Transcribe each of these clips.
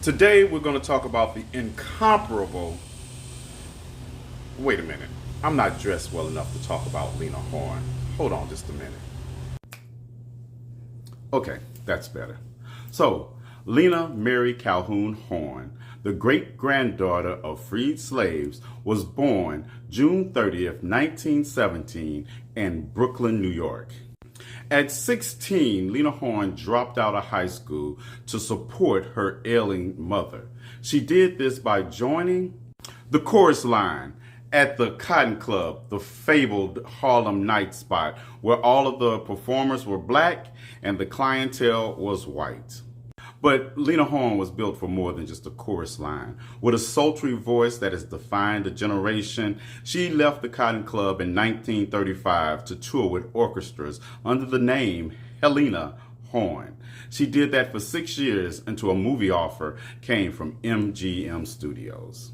Today we're going to talk about the incomparable. Wait a minute. I'm not dressed well enough to talk about Lena Horne. Hold on just a minute. Okay, that's better. So, Lena Mary Calhoun Horne, the great-granddaughter of freed slaves, was born June 30th, 1917 in Brooklyn, New York. At 16, Lena Horne dropped out of high school to support her ailing mother. She did this by joining the chorus line at the Cotton Club, the fabled Harlem night spot, where all of the performers were black and the clientele was white. But Lena Horne was built for more than just a chorus line. With a sultry voice that has defined a generation, she left the Cotton Club in 1935 to tour with orchestras under the name Lena Horne. She did that for 6 years until a movie offer came from MGM Studios.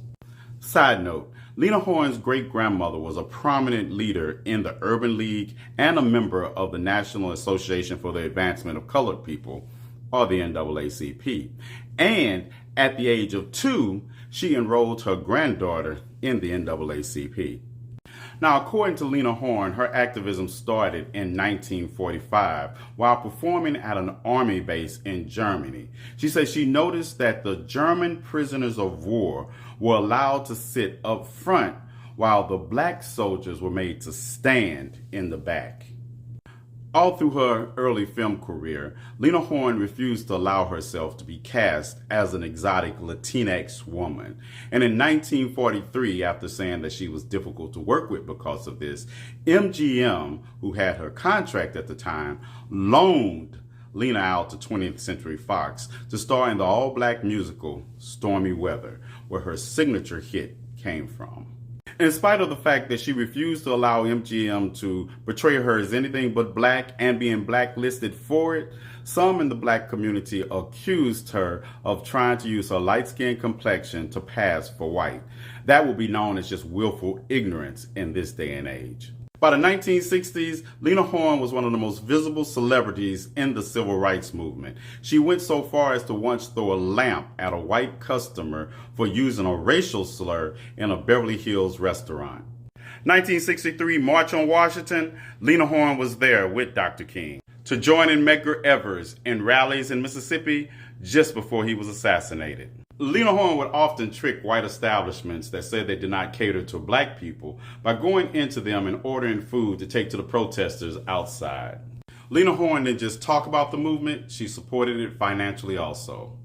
Side note, Lena Horne's great-grandmother was a prominent leader in the Urban League and a member of the National Association for the Advancement of Colored People, or the NAACP. And at the age of 2, she enrolled her granddaughter in the NAACP. Now, according to Lena Horne, her activism started in 1945 while performing at an army base in Germany. She says she noticed that the German prisoners of war were allowed to sit up front while the black soldiers were made to stand in the back. All through her early film career, Lena Horne refused to allow herself to be cast as an exotic Latinx woman. And in 1943, after saying that she was difficult to work with because of this, MGM, who had her contract at the time, loaned Lena out to 20th Century Fox to star in the all-black musical Stormy Weather, where her signature hit came from. In spite of the fact that she refused to allow MGM to portray her as anything but black and being blacklisted for it, some in the black community accused her of trying to use her light-skinned complexion to pass for white. That will be known as just willful ignorance in this day and age. By the 1960s, Lena Horne was one of the most visible celebrities in the civil rights movement. She went so far as to once throw a lamp at a white customer for using a racial slur in a Beverly Hills restaurant. 1963 March on Washington, Lena Horne was there with Dr. King to join in Medgar Evers in rallies in Mississippi just before he was assassinated. Lena Horne would often trick white establishments that said they did not cater to black people by going into them and ordering food to take to the protesters outside. Lena Horne didn't just talk about the movement, she supported it financially also.